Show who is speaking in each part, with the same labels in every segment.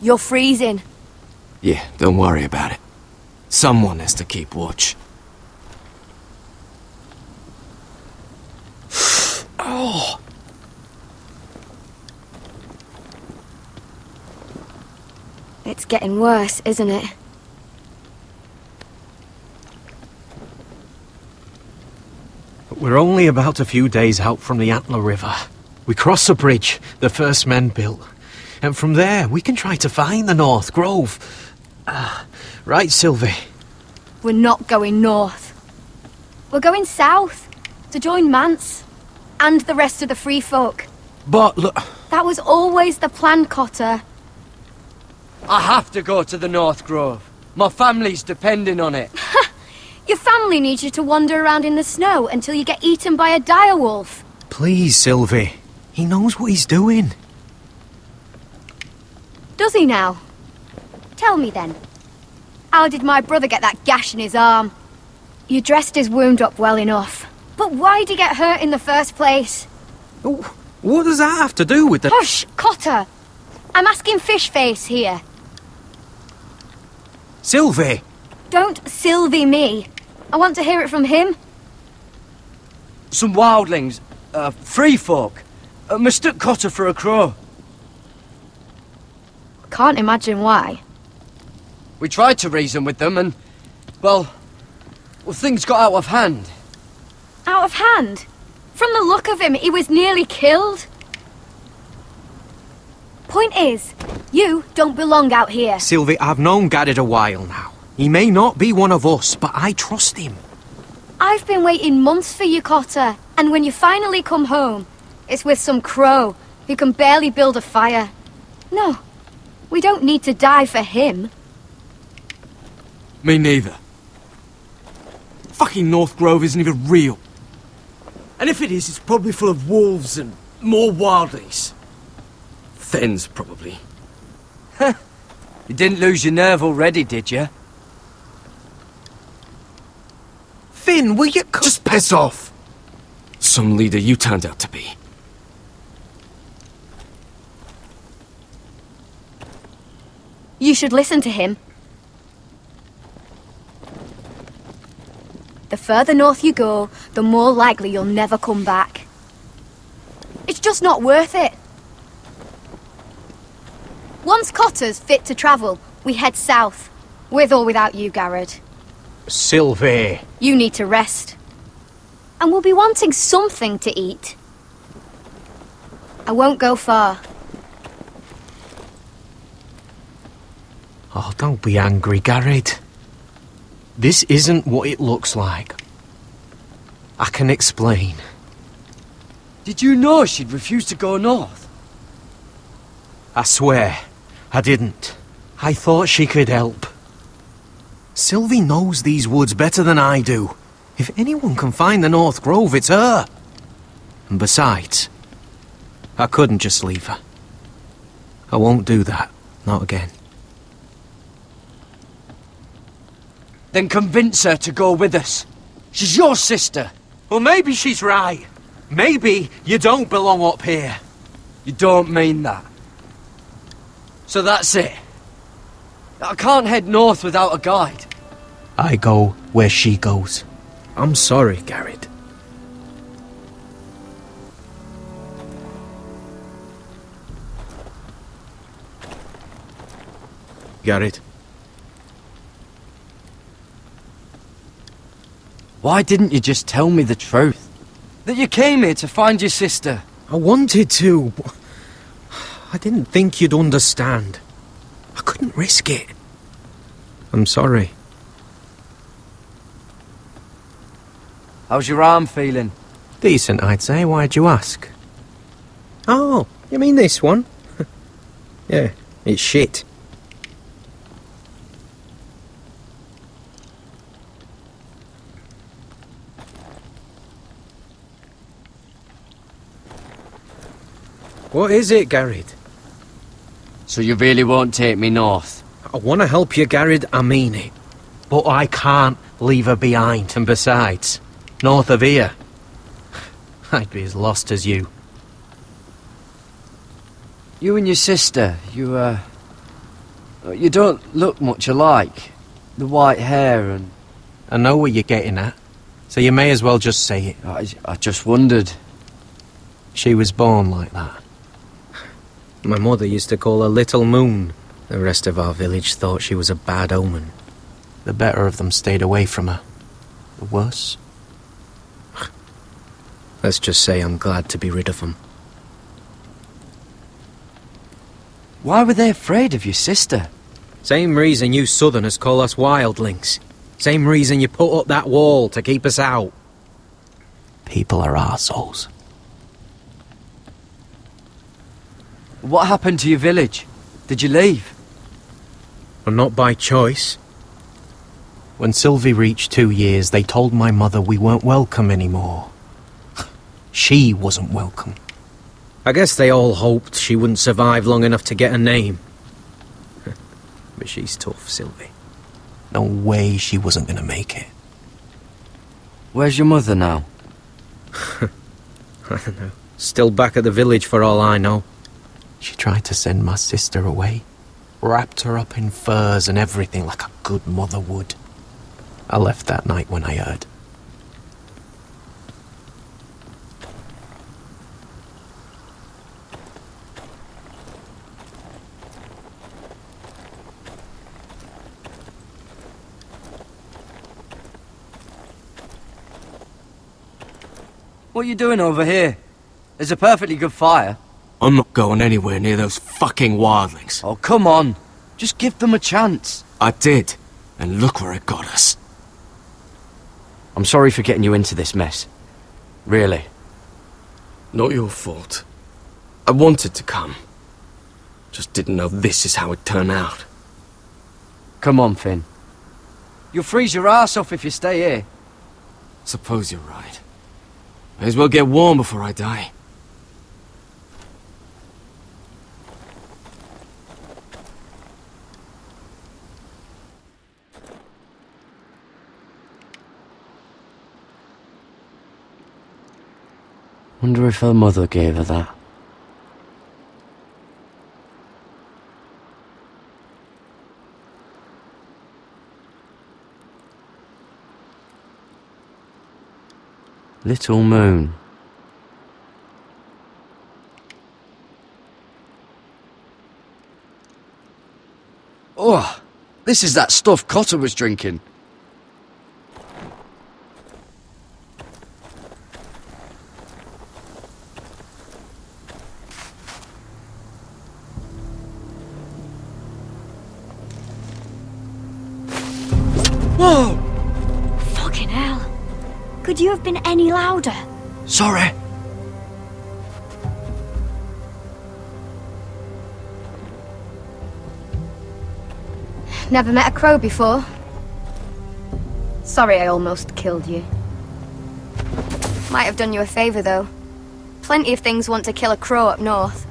Speaker 1: You're freezing.
Speaker 2: Yeah, don't worry about it. Someone has to keep watch. Oh!
Speaker 1: It's getting worse, isn't it?
Speaker 3: We're only about a few days out from the Antler River. We cross a bridge the first men built. And from there, we can try to find the North Grove. Right, Sylvie?
Speaker 1: We're not going north. We're going south, to join Mance, and the rest of the free folk.
Speaker 2: But look...
Speaker 1: That was always the plan, Cotter.
Speaker 4: I have to go to the North Grove. My family's depending on it.
Speaker 1: Your family needs you to wander around in the snow until you get eaten by a direwolf.
Speaker 3: Please, Sylvie. He knows what he's doing.
Speaker 1: Does he now? Tell me then. How did my brother get that gash in his arm? You dressed his wound up well enough. But why'd he get hurt in the first place?
Speaker 3: Oh, what does that have to do with the...
Speaker 1: Hush, Cotter! I'm asking Fishface here.
Speaker 3: Sylvie!
Speaker 1: Don't Sylvie me. I want to hear it from him.
Speaker 4: Some wildlings, free folk, mistook Cotter for a crow.
Speaker 1: Can't imagine why.
Speaker 4: We tried to reason with them and, well, things got out of hand.
Speaker 1: Out of hand? From the look of him, he was nearly killed. Point is, you don't belong out here.
Speaker 3: Sylvie, I've known Garrett a while now. He may not be one of us, but I trust him.
Speaker 1: I've been waiting months for you, Cotter, and when you finally come home, it's with some crow who can barely build a fire. No, we don't need to die for him.
Speaker 2: Me neither. Fucking North Grove isn't even real. And if it is, it's probably full of wolves and more wildlings. Thens, probably.
Speaker 4: You didn't lose your nerve already, did you?
Speaker 3: Finn, will you...
Speaker 2: Just piss off! Some leader you turned out to be.
Speaker 1: You should listen to him. The further north you go, the more likely you'll never come back. It's just not worth it. Once Cotter's fit to travel, we head south. With or without you, Garrett.
Speaker 3: Sylvie.
Speaker 1: You need to rest. And we'll be wanting something to eat. I won't go far.
Speaker 3: Oh, don't be angry, Garrett. This isn't what it looks like. I can explain.
Speaker 4: Did you know she'd refuse to go north?
Speaker 3: I swear, I didn't. I thought she could help. Sylvie knows these woods better than I do. If anyone can find the North Grove, it's her. And besides, I couldn't just leave her. I won't do that. Not again.
Speaker 4: Then convince her to go with us. She's your sister.
Speaker 3: Well, maybe she's right. Maybe you don't belong up here.
Speaker 4: You don't mean that. So that's it. I can't head north without a guide.
Speaker 3: I go where she goes. I'm sorry, Garrett. Garrett.
Speaker 4: Why didn't you just tell me the truth? That you came here to find your sister?
Speaker 3: I wanted to, but I didn't think you'd understand. I couldn't risk it. I'm sorry.
Speaker 4: How's your arm feeling?
Speaker 3: Decent, I'd say. Why'd you ask? Oh, you mean this one? Yeah, it's shit. What is it, Garrett?
Speaker 4: So you really won't take me north?
Speaker 3: I want to help you, Garrett, I mean it. But I can't leave her behind, and besides, north of here, I'd be as lost as you.
Speaker 4: You and your sister, you don't look much alike. The white hair and...
Speaker 3: I know what you're getting at, so you may as well just say it.
Speaker 4: I just wondered.
Speaker 3: She was born like that. My mother used to call her Little Moon. The rest of our village thought she was a bad omen. The better of them stayed away from her. The worse? Let's just say I'm glad to be rid of them.
Speaker 4: Why were they afraid of your sister?
Speaker 3: Same reason you southerners call us wildlings. Same reason you put up that wall to keep us out. People are arseholes.
Speaker 4: What happened to your village? Did you leave?
Speaker 3: Well, not by choice. When Sylvie reached 2 years, they told my mother we weren't welcome anymore. She wasn't welcome. I guess they all hoped she wouldn't survive long enough to get a name. But she's tough, Sylvie. No way she wasn't gonna make it.
Speaker 4: Where's your mother now?
Speaker 3: I don't know. Still back at the village for all I know. She tried to send my sister away. Wrapped her up in furs and everything like a good mother would. I left that night when I heard.
Speaker 4: What are you doing over here? There's a perfectly good fire.
Speaker 2: I'm not going anywhere near those fucking wildlings.
Speaker 4: Oh, come on. Just give them a chance.
Speaker 2: I did, and look where it got us.
Speaker 4: I'm sorry for getting you into this mess. Really.
Speaker 2: Not your fault. I wanted to come. Just didn't know this is how it'd turn out.
Speaker 4: Come on, Finn. You'll freeze your ass off if you stay here.
Speaker 2: Suppose you're right. May as well get warm before I die.
Speaker 4: Wonder if her mother gave her that. Little Moon. Oh, this is that stuff Cotter was drinking. Whoa!
Speaker 1: Fucking hell. Could you have been any louder?
Speaker 4: Sorry.
Speaker 1: Never met a crow before. Sorry I almost killed you. Might have done you a favour, though. Plenty of things want to kill a crow up north.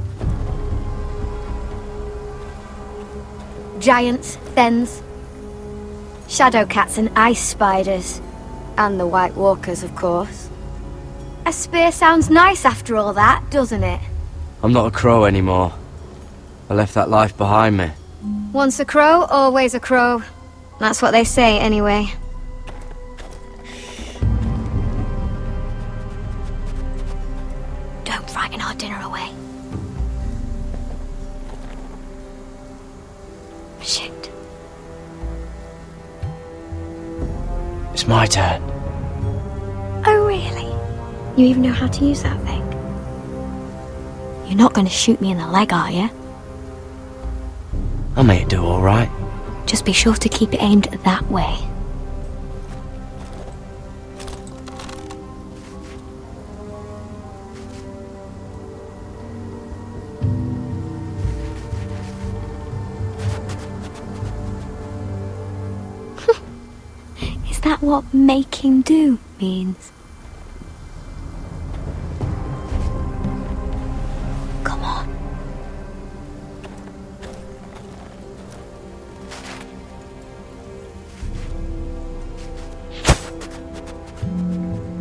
Speaker 1: Giants, thens, shadow cats and ice spiders. And the White Walkers, of course. A spear sounds nice after all that, doesn't it?
Speaker 4: I'm not a crow anymore. I left that life behind me.
Speaker 1: Once a crow, always a crow. That's what they say, anyway. Don't frighten our dinner away. Shit.
Speaker 4: It's my turn.
Speaker 1: Oh, really? You even know how to use that thing? You're not going to shoot me in the leg, are you?
Speaker 4: I may do all right.
Speaker 1: Just be sure to keep it aimed that way. that what making do means? Come on.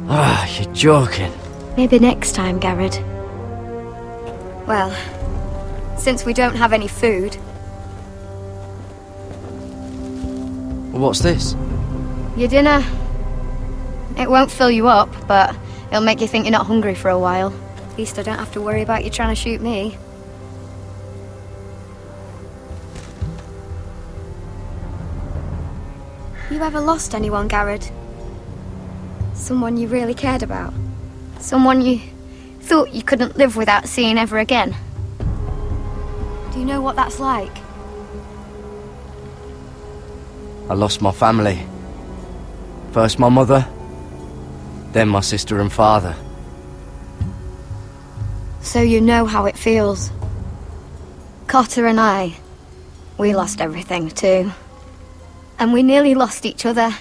Speaker 4: Ah, you're joking.
Speaker 1: Maybe next time, Garrett. Well, since we don't have any food...
Speaker 4: What's this?
Speaker 1: Your dinner. It won't fill you up, but it'll make you think you're not hungry for a while. At least I don't have to worry about you trying to shoot me. You ever lost anyone, Garrett? Someone you really cared about? Someone you thought you couldn't live without seeing ever again? Do you know what that's like?
Speaker 4: I lost my family. First my mother, then my sister and father.
Speaker 1: So you know how it feels. Cotter and I, we lost everything too. And we nearly lost each other.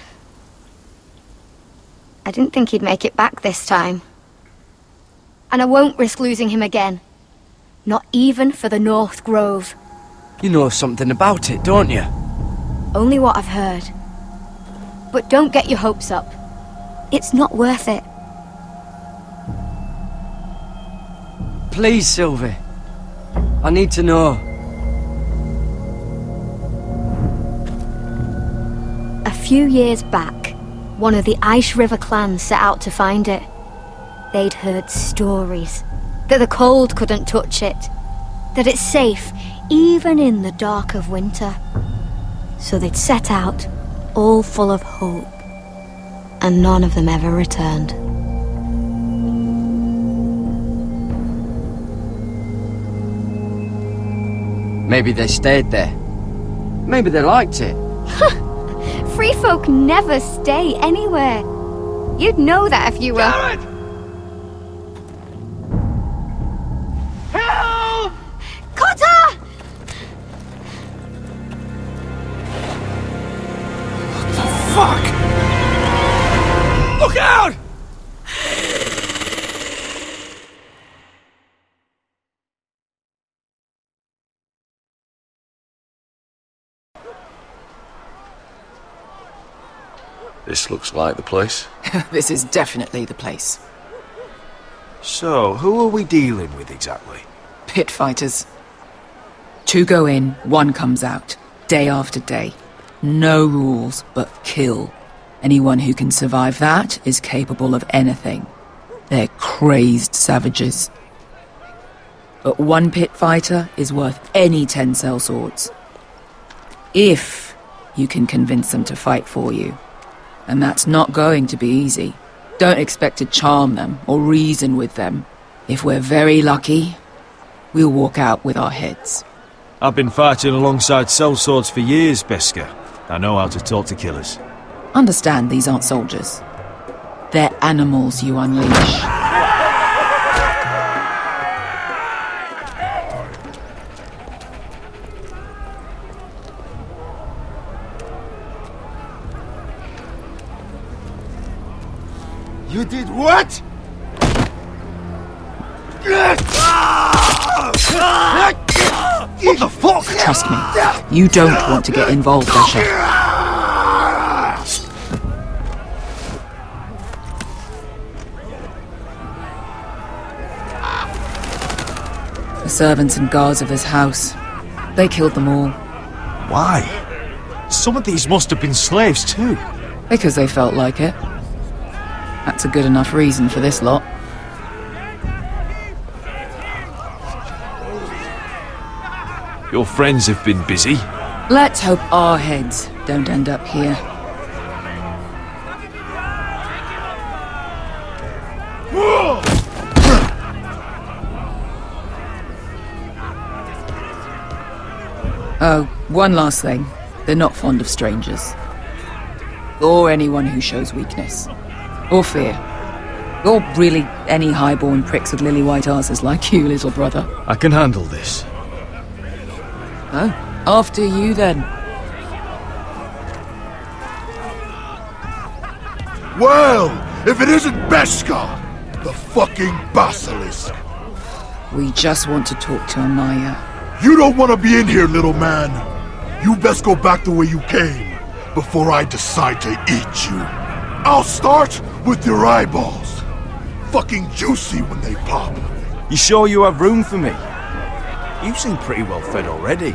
Speaker 1: I didn't think he'd make it back this time. And I won't risk losing him again. Not even for the North Grove.
Speaker 4: You know something about it, don't you?
Speaker 1: Only what I've heard. But don't get your hopes up. It's not worth it.
Speaker 4: Please, Sylvie. I need to know.
Speaker 1: A few years back, one of the Ice River clans set out to find it. They'd heard stories that the cold couldn't touch it, that it's safe even in the dark of winter. So they'd set out, all full of hope, and none of them ever returned.
Speaker 4: Maybe they stayed there. Maybe they liked it.
Speaker 1: Free folk never stay anywhere. You'd know that if you were...
Speaker 2: Garrett! Help!
Speaker 1: Cotter!
Speaker 2: Fuck! Look out!
Speaker 5: This looks like the place.
Speaker 6: This is definitely the place.
Speaker 5: So, who are we dealing with exactly?
Speaker 6: Pit fighters. 2 go in, 1 comes out. Day after day. No rules, but kill. Anyone who can survive that is capable of anything. They're crazed savages. But 1 pit fighter is worth any 10 sellswords. If you can convince them to fight for you. And that's not going to be easy. Don't expect to charm them or reason with them. If we're very lucky, we'll walk out with our heads.
Speaker 7: I've been fighting alongside sellswords for years, Beska. I know how to talk to killers.
Speaker 6: Understand these aren't soldiers. They're animals you unleash.
Speaker 5: You did what? What the fuck?
Speaker 6: Trust me, you don't want to get involved, Asher. The servants and guards of this house, they killed them all.
Speaker 7: Why? Some of these must have been slaves too.
Speaker 6: Because they felt like it. That's a good enough reason for this lot.
Speaker 7: Your friends have been busy.
Speaker 6: Let's hope our heads don't end up here. Oh, one last thing. They're not fond of strangers. Or anyone who shows weakness. Or fear. Or really any highborn pricks with lily-white asses like you, little brother.
Speaker 7: I can handle this.
Speaker 6: Oh, after you then.
Speaker 8: Well, if it isn't Beskha, the fucking basilisk.
Speaker 6: We just want to talk to Amaya.
Speaker 8: You don't want to be in here, little man. You best go back the way you came, before I decide to eat you. I'll start with your eyeballs. Fucking juicy when they pop.
Speaker 7: You sure you have room for me? You seem pretty well fed already.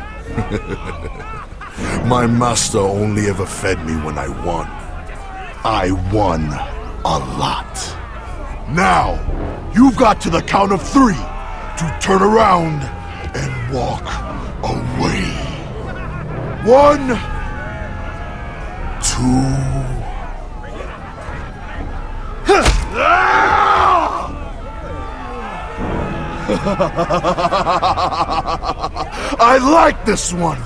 Speaker 8: My master only ever fed me when I won. I won a lot. Now, you've got to the count of 3 to turn around and walk away. 1, 2... I like this one.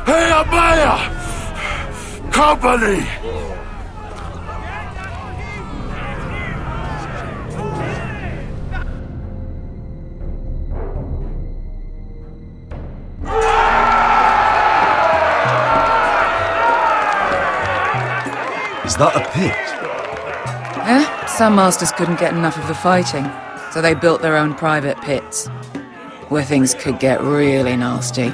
Speaker 8: Hey, Amaya! Company!
Speaker 7: Is that a pit?
Speaker 6: Some masters couldn't get enough of the fighting, so they built their own private pits, where things could get really nasty.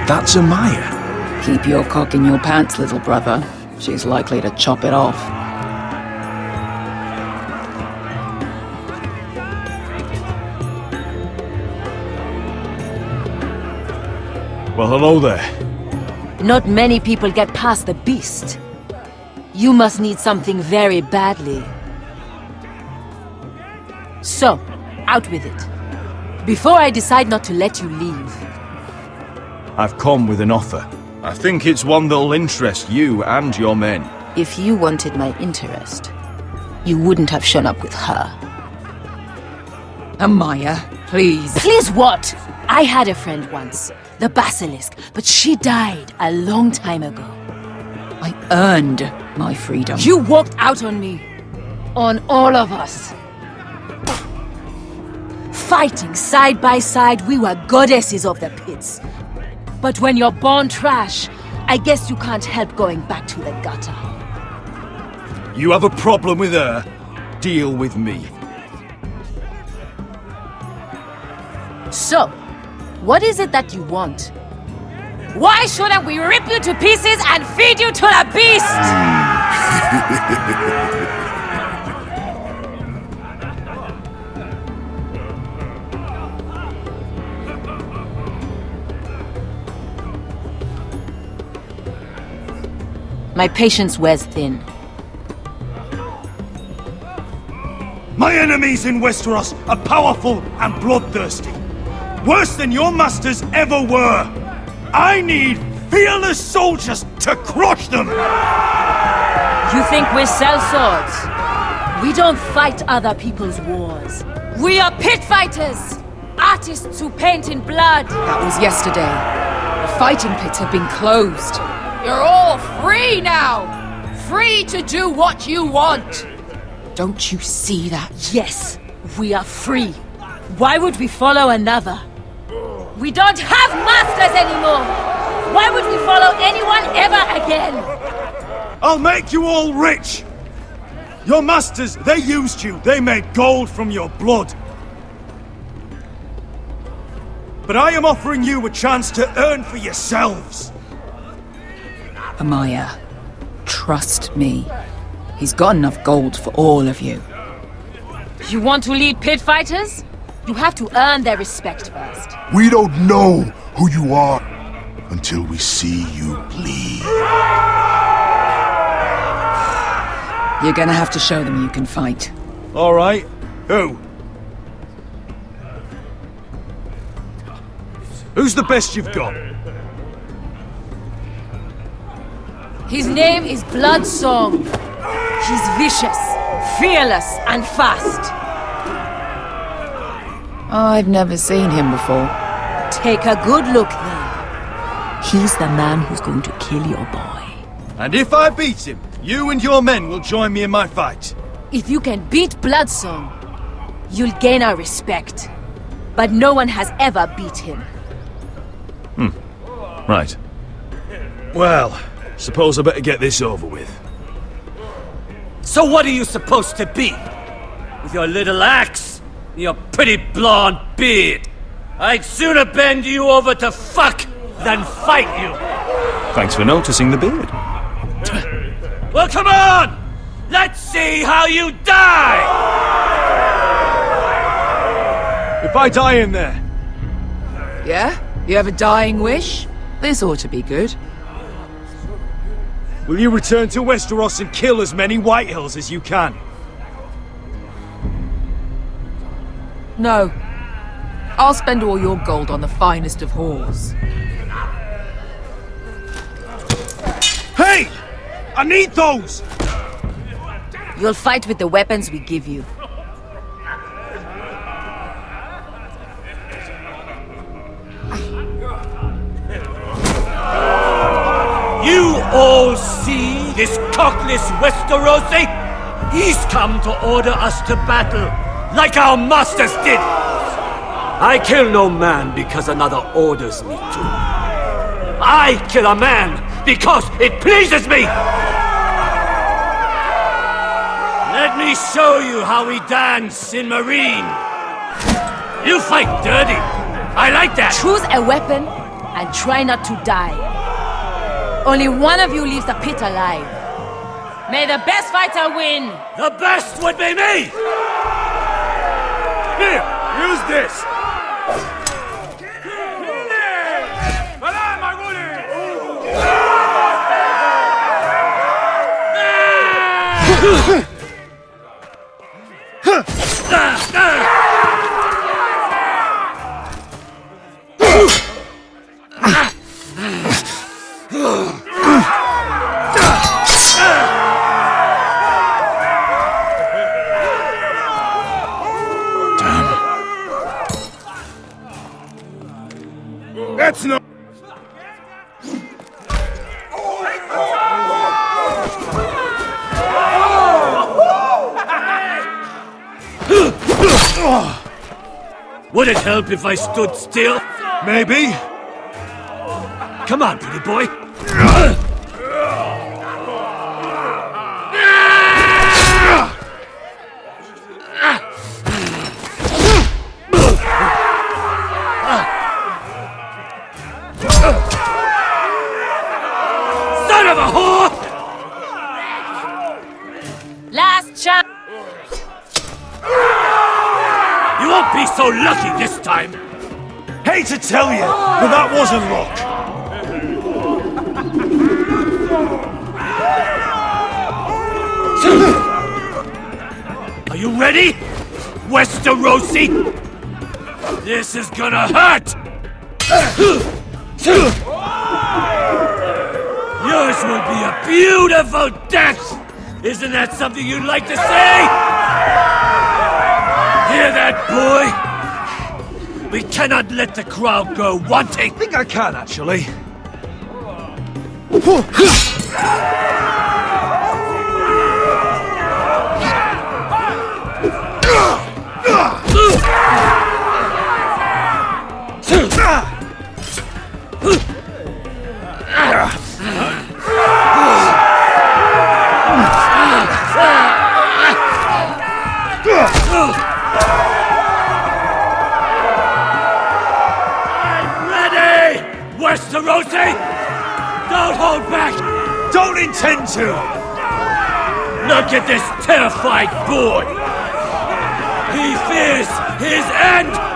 Speaker 7: That's Amaya.
Speaker 6: Keep your cock in your pants, little brother. She's likely to chop it off.
Speaker 7: Well, hello there.
Speaker 9: Not many people get past the beast. You must need something very badly. So, out with it. Before I decide not to let you leave.
Speaker 7: I've come with an offer. I think it's one that'll interest you and your men.
Speaker 9: If you wanted my interest, you wouldn't have shown up with her.
Speaker 6: Amaya, please.
Speaker 9: Please what? I had a friend once, the Basilisk, but she died a long time ago.
Speaker 6: I earned my freedom.
Speaker 9: You walked out on me. On all of us. Fighting side by side, we were goddesses of the pits. But when you're born trash, I guess you can't help going back to the gutter.
Speaker 7: You have a problem with her? Deal with me.
Speaker 9: So, what is it that you want? Why shouldn't we rip you to pieces and feed you to the beast? My patience wears thin.
Speaker 10: My enemies in Westeros are powerful and bloodthirsty. Worse than your masters ever were. I need fearless soldiers to crush them!
Speaker 9: You think we sell swords? We don't fight other people's wars. We are pit fighters! Artists who paint in blood!
Speaker 6: That was yesterday. The fighting pits have been closed. You're all free now! Free to do what you want! Don't you see that?
Speaker 9: Yes, we are free. Why would we follow another? We don't have masters anymore! Why would we follow anyone ever again?
Speaker 10: I'll make you all rich! Your masters, they used you. They made gold from your blood. But I am offering you a chance to earn for yourselves.
Speaker 6: Amaya, trust me. He's got enough gold for all of you.
Speaker 9: You want to lead pit fighters? You have to earn their respect first.
Speaker 8: We don't know who you are until we see you bleed.
Speaker 6: You're gonna have to show them you can fight.
Speaker 7: All right,
Speaker 10: Who? Who's the best you've got?
Speaker 9: His name is Bloodsong. He's vicious, fearless, and fast.
Speaker 6: I've never seen him before.
Speaker 9: Take a good look then.
Speaker 11: He's the man who's going to kill your boy.
Speaker 10: And if I beat him, you and your men will join me in my fight.
Speaker 9: If you can beat Bloodsong, you'll gain our respect. But no one has ever beat him.
Speaker 10: Right. Well, suppose I better get this over with.
Speaker 2: So what are you supposed to be? With your little axe? And your pretty blonde beard? I'd sooner bend you over to fuck than fight you!
Speaker 7: Thanks for noticing the beard.
Speaker 2: Well, come on! Let's see how you die!
Speaker 10: If I die in there,
Speaker 6: Yeah? You have a dying wish? This ought to be good.
Speaker 10: will you return to Westeros and kill as many Whitehills as you can?
Speaker 6: No. I'll spend all your gold on the finest of whores.
Speaker 10: Hey! I need those!
Speaker 9: You'll fight with the weapons we give you.
Speaker 2: You all see this cockless Westerosi? He's come to order us to battle, like our masters did! I kill no man because another orders me to. I kill a man because it pleases me! Let me show you how we dance in Marine. You fight dirty. I like that.
Speaker 9: Choose a weapon and try not to die. Only one of you leaves the pit alive. May the best fighter win!
Speaker 2: The best would be me!
Speaker 10: Here, use this! That's no...
Speaker 2: Would it help if I stood still?
Speaker 10: Maybe.
Speaker 2: Come on, pretty boy. Son of a whore!
Speaker 9: Last chance!
Speaker 2: You won't be so lucky this time.
Speaker 10: Hate to tell you, but that wasn't luck.
Speaker 2: Are you ready, Westerosi? This is gonna hurt! Yours will be a beautiful death! Isn't that something you'd like to say? Hear that, boy? We cannot let the crowd go wanting!
Speaker 10: I think I can, actually.
Speaker 2: Westerosi! Don't hold back!
Speaker 10: Don't intend to!
Speaker 2: Look at this terrified boy! He fears his end!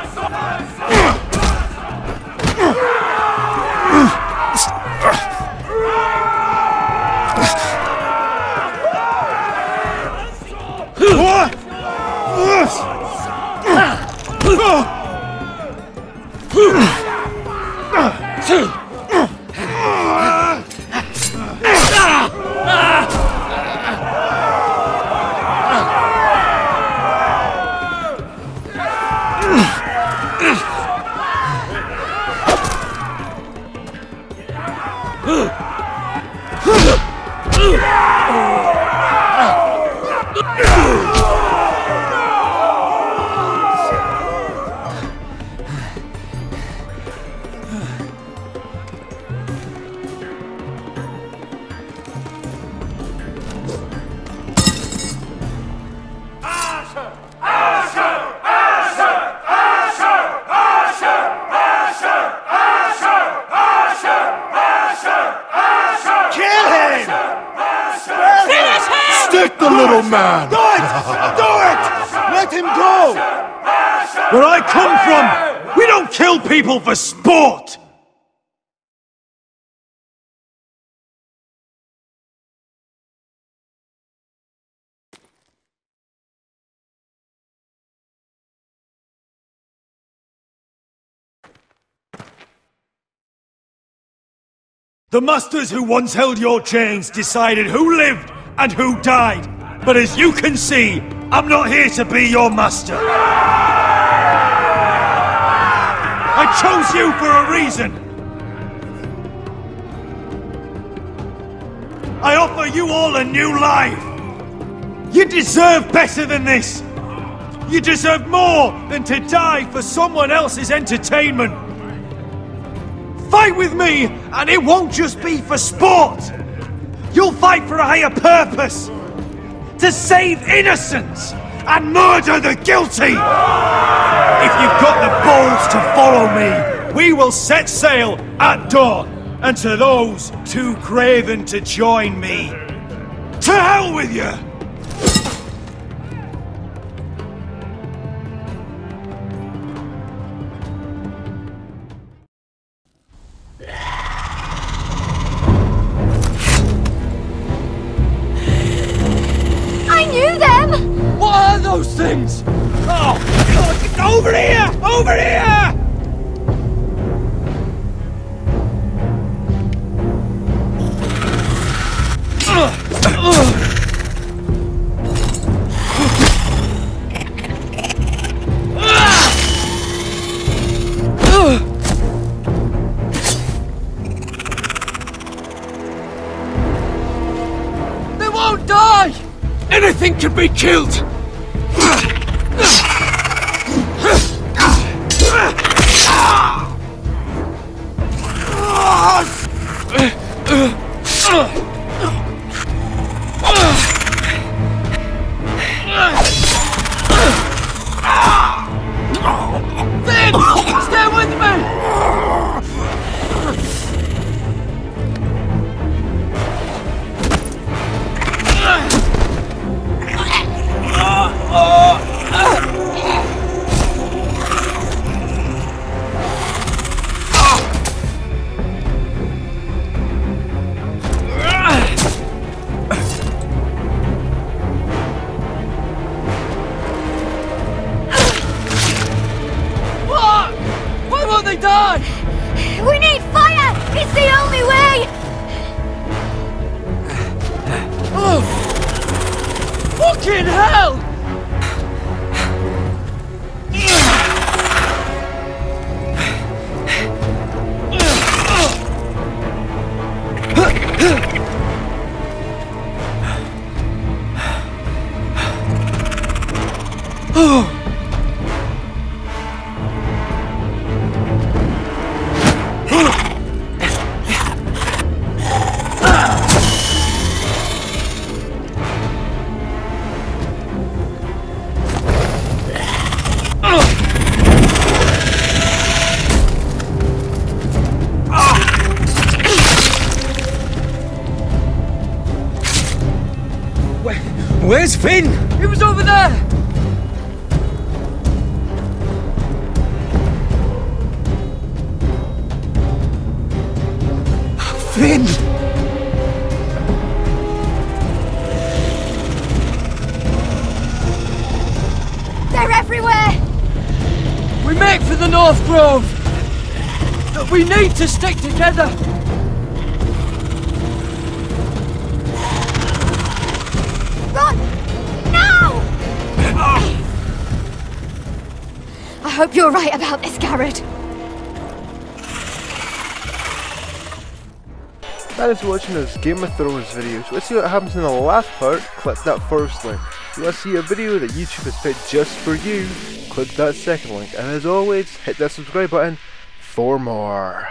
Speaker 8: Stick the little man!
Speaker 10: Do it! Do it! Let him go! Where I come from, we don't kill people for sport! The masters who once held your chains decided who lived and who died. But as you can see, I'm not here to be your master. I chose you for a reason. I offer you all a new life. You deserve better than this. You deserve more than to die for someone else's entertainment. Fight with me, and it won't just be for sport. You'll fight for a higher purpose. To save innocents and murder the guilty. If you've got the balls to follow me, we will set sail at dawn. And to those too craven to join me, to hell with you!
Speaker 4: What are those things? Oh, God, over here! Over here! They won't die! Anything can be killed! Finn! Stay with me!
Speaker 1: We need fire! It's the only way!
Speaker 4: Oh! Fucking hell! Oh!
Speaker 3: Where's Finn?
Speaker 4: He was over there!
Speaker 3: Finn!
Speaker 1: They're everywhere!
Speaker 4: We make for the North Grove! We need to stick together!
Speaker 1: Run! Now! I hope you're right about this, Garrett.
Speaker 12: Thanks for watching this Game of Thrones video. So let's see what happens in the last part. Click that first link. If you want to see a video that YouTube has picked just for you, click that second link. And as always, hit that subscribe button for more.